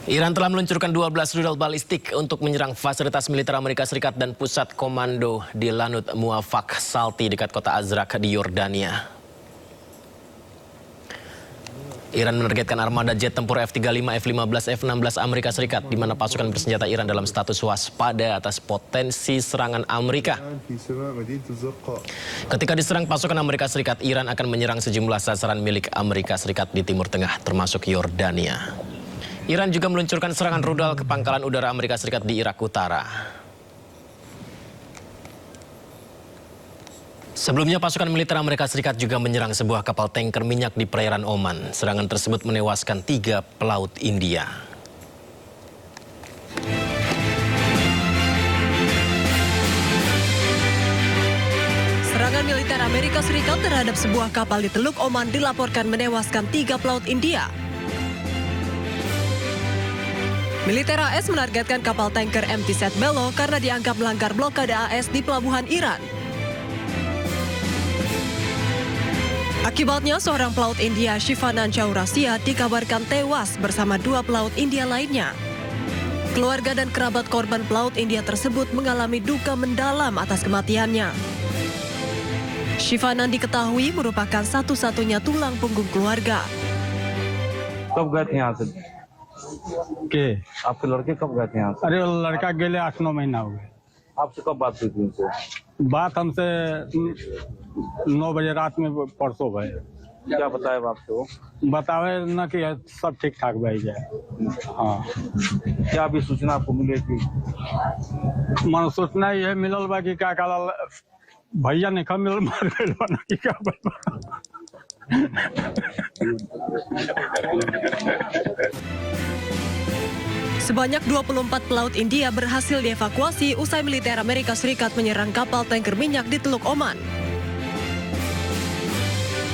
Iran telah meluncurkan 12 rudal balistik untuk menyerang fasilitas militer Amerika Serikat dan pusat komando di Lanut Muwafaq Salti dekat kota Azraq di Yordania. Iran menargetkan armada jet tempur F-35, F-15, F-16 Amerika Serikat, di mana pasukan bersenjata Iran dalam status waspada atas potensi serangan Amerika. Ketika diserang pasukan Amerika Serikat, Iran akan menyerang sejumlah sasaran milik Amerika Serikat di Timur Tengah, termasuk Yordania. Iran juga meluncurkan serangan rudal ke pangkalan udara Amerika Serikat di Irak Utara. Sebelumnya pasukan militer Amerika Serikat juga menyerang sebuah kapal tanker minyak di perairan Oman. Serangan tersebut menewaskan 3 pelaut India. Serangan militer Amerika Serikat terhadap sebuah kapal di Teluk Oman dilaporkan menewaskan 3 pelaut India. Militer AS menargetkan kapal tanker MT Setbelo karena dianggap melanggar blokade AS di pelabuhan Iran. Akibatnya, seorang pelaut India, Shivanan Chaurasia, dikabarkan tewas bersama 2 pelaut India lainnya. Keluarga dan kerabat korban pelaut India tersebut mengalami duka mendalam atas kematiannya. Shivanan diketahui merupakan satu-satunya tulang punggung keluarga. के आपके लड़के कब गए थे यहाँ से? अरे लड़का गेले 8-9 महीना हो गए। आपसे कब बात हुई थी उनसे? बात हमसे 9 बजे रात में परसों भय। क्या बताया आपसे वो? बतावे न कि सब ठीक ठाक भाई जाए। हाँ, क्या अभी सूचना आपको मिली थी? मन सूचना ये मिलल बा कि का काला भैया ने कम मिलल मार गइल बा ना कि का बा। Sebanyak 24 pelaut India berhasil dievakuasi usai militer Amerika Serikat menyerang kapal tanker minyak di Teluk Oman.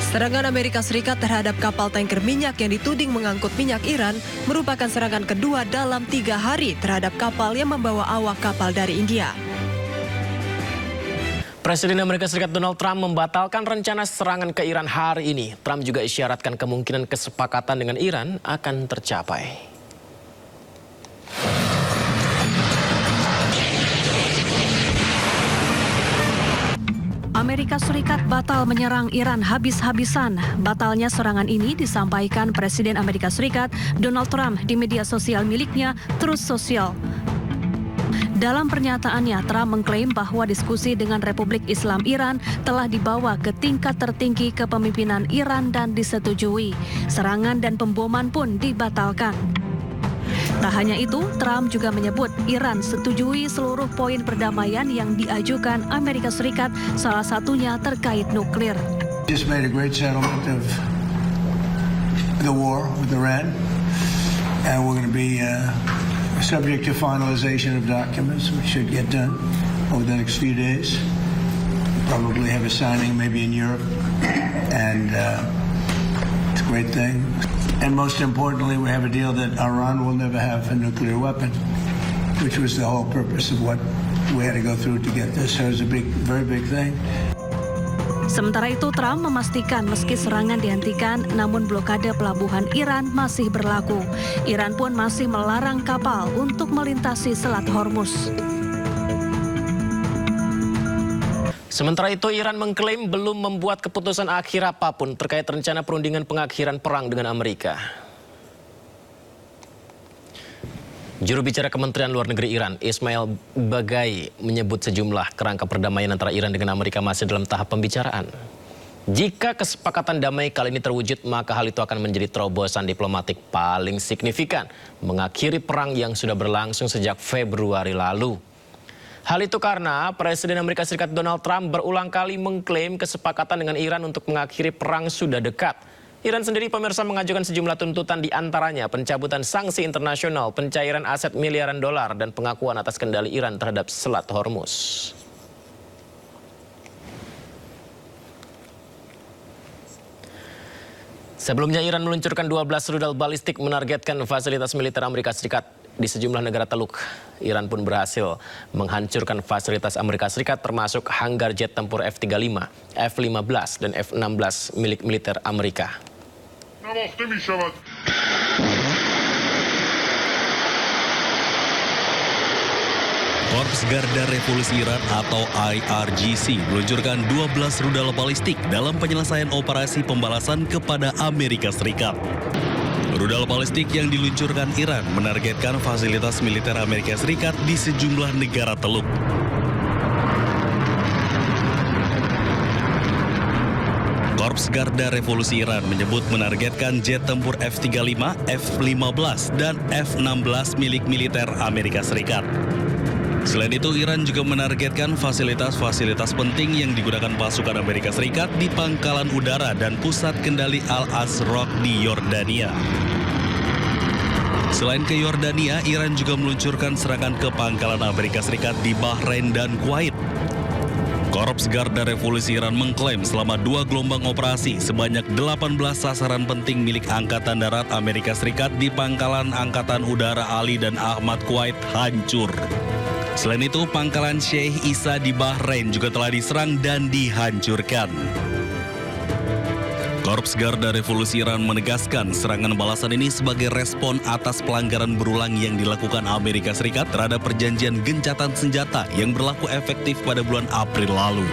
Serangan Amerika Serikat terhadap kapal tanker minyak yang dituding mengangkut minyak Iran merupakan serangan kedua dalam 3 hari terhadap kapal yang membawa awak kapal dari India. Presiden Amerika Serikat Donald Trump membatalkan rencana serangan ke Iran hari ini. Trump juga isyaratkan kemungkinan kesepakatan dengan Iran akan tercapai. Amerika Serikat batal menyerang Iran habis-habisan. Batalnya serangan ini disampaikan Presiden Amerika Serikat Donald Trump di media sosial miliknya, Truth Social. Dalam pernyataannya, Trump mengklaim bahwa diskusi dengan Republik Islam Iran telah dibawa ke tingkat tertinggi kepemimpinan Iran dan disetujui. Serangan dan pemboman pun dibatalkan. Tak hanya itu, Trump juga menyebut Iran setujui seluruh poin perdamaian yang diajukan Amerika Serikat, salah satunya terkait nuklir. Just made a great settlement of the war with Iran, and we're going to be subject to finalization of documents, which should get done over the next few days. Probably have a signing maybe in Europe, and it's a great thing. And most importantly, we have a deal that Iran will never have a nuclear weapon, which was the whole purpose of what we had to go through to get this. So it's a very big thing. Sementara itu, Trump memastikan meski serangan dihentikan, namun blokade pelabuhan Iran masih berlaku. Iran pun masih melarang kapal untuk melintasi Selat Hormuz. Sementara itu, Iran mengklaim belum membuat keputusan akhir apapun terkait rencana perundingan pengakhiran perang dengan Amerika. Juru bicara Kementerian Luar Negeri Iran, Ismail Baghai, menyebut sejumlah kerangka perdamaian antara Iran dengan Amerika masih dalam tahap pembicaraan. Jika kesepakatan damai kali ini terwujud, maka hal itu akan menjadi terobosan diplomatik paling signifikan mengakhiri perang yang sudah berlangsung sejak Februari lalu. Hal itu karena Presiden Amerika Serikat Donald Trump berulang kali mengklaim kesepakatan dengan Iran untuk mengakhiri perang sudah dekat. Iran sendiri, pemirsa, mengajukan sejumlah tuntutan, di antaranya pencabutan sanksi internasional, pencairan aset miliaran dolar, dan pengakuan atas kendali Iran terhadap Selat Hormuz. Sebelumnya, Iran meluncurkan 12 rudal balistik menargetkan fasilitas militer Amerika Serikat di sejumlah negara Teluk. Iran pun berhasil menghancurkan fasilitas Amerika Serikat termasuk hanggar jet tempur F-35, F-15 dan F-16 milik militer Amerika. Korps Garda Revolusi Iran atau IRGC meluncurkan 12 rudal balistik dalam penyelesaian operasi pembalasan kepada Amerika Serikat. Rudal balistik yang diluncurkan Iran menargetkan fasilitas militer Amerika Serikat di sejumlah negara Teluk. Korps Garda Revolusi Iran menyebut menargetkan jet tempur F-35, F-15, dan F-16 milik militer Amerika Serikat. Selain itu, Iran juga menargetkan fasilitas-fasilitas penting yang digunakan pasukan Amerika Serikat di pangkalan udara dan pusat kendali Al-Azraq di Yordania. Selain ke Yordania, Iran juga meluncurkan serangan ke pangkalan Amerika Serikat di Bahrain dan Kuwait. Korps Garda Revolusi Iran mengklaim selama 2 gelombang operasi sebanyak 18 sasaran penting milik Angkatan Darat Amerika Serikat di pangkalan Angkatan Udara Ali dan Ahmad Kuwait hancur. Selain itu, pangkalan Sheikh Isa di Bahrain juga telah diserang dan dihancurkan. Korps Garda Revolusi Iran menegaskan serangan balasan ini sebagai respon atas pelanggaran berulang yang dilakukan Amerika Serikat terhadap perjanjian gencatan senjata yang berlaku efektif pada bulan April lalu.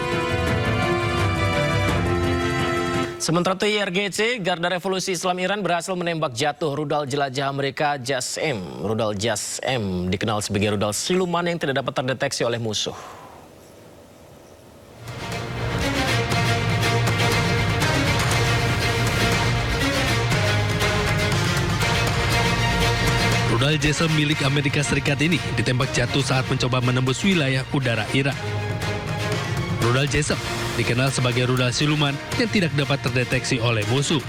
Sementara itu IRGC, Garda Revolusi Islam Iran berhasil menembak jatuh rudal jelajah Amerika JASM. Rudal JASM dikenal sebagai rudal siluman yang tidak dapat terdeteksi oleh musuh. Rudal JASM milik Amerika Serikat ini ditembak jatuh saat mencoba menembus wilayah udara Irak. Rudal JASM dikenal sebagai rudal siluman yang tidak dapat terdeteksi oleh musuh.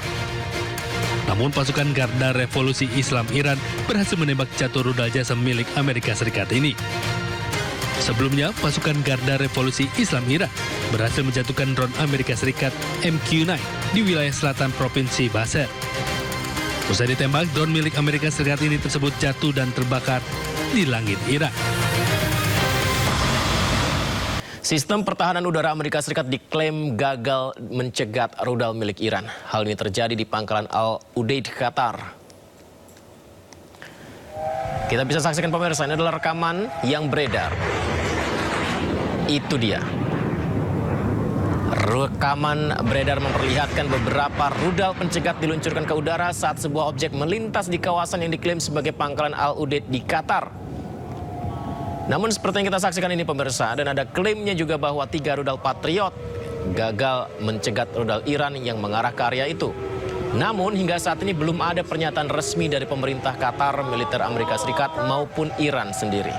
Namun pasukan Garda Revolusi Islam Iran berhasil menembak jatuh rudal JASM milik Amerika Serikat ini. Sebelumnya, pasukan Garda Revolusi Islam Iran berhasil menjatuhkan drone Amerika Serikat MQ-9 di wilayah selatan Provinsi Basra. Usai ditembak, drone milik Amerika Serikat ini tersebut jatuh dan terbakar di langit Irak. Sistem pertahanan udara Amerika Serikat diklaim gagal mencegat rudal milik Iran. Hal ini terjadi di pangkalan Al-Udeid, Qatar. Kita bisa saksikan pemirsa, ini adalah rekaman yang beredar. Itu dia. Rekaman beredar memperlihatkan beberapa rudal pencegat diluncurkan ke udara saat sebuah objek melintas di kawasan yang diklaim sebagai pangkalan Al-Udeid di Qatar. Namun seperti yang kita saksikan ini pemirsa, dan ada klaimnya juga bahwa 3 rudal Patriot gagal mencegat rudal Iran yang mengarah ke area itu. Namun hingga saat ini belum ada pernyataan resmi dari pemerintah Qatar, militer Amerika Serikat maupun Iran sendiri.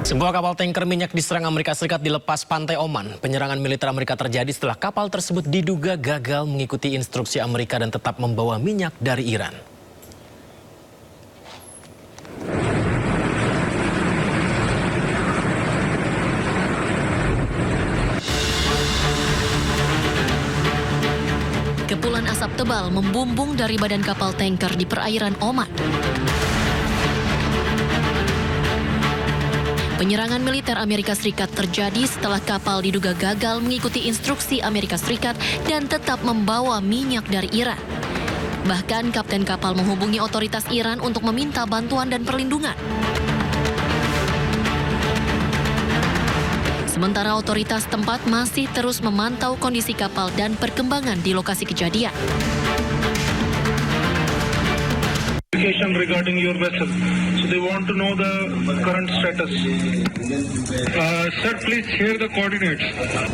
Sebuah kapal tanker minyak diserang Amerika Serikat di lepas pantai Oman. Penyerangan militer Amerika terjadi setelah kapal tersebut diduga gagal mengikuti instruksi Amerika dan tetap membawa minyak dari Iran. Kepulan asap tebal membumbung dari badan kapal tanker di perairan Oman. Penyerangan militer Amerika Serikat terjadi setelah kapal diduga gagal mengikuti instruksi Amerika Serikat dan tetap membawa minyak dari Iran. Bahkan kapten kapal menghubungi otoritas Iran untuk meminta bantuan dan perlindungan. Sementara otoritas tempat masih terus memantau kondisi kapal dan perkembangan di lokasi kejadian. Regarding your vessel, so they want to know the current status. Sir, please share the coordinates.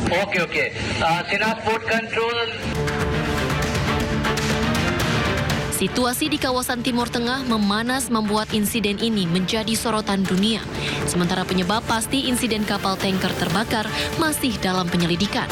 Okay. Sinas Port Control. Situasi di kawasan Timur Tengah memanas membuat insiden ini menjadi sorotan dunia. Sementara penyebab pasti insiden kapal tanker terbakar masih dalam penyelidikan.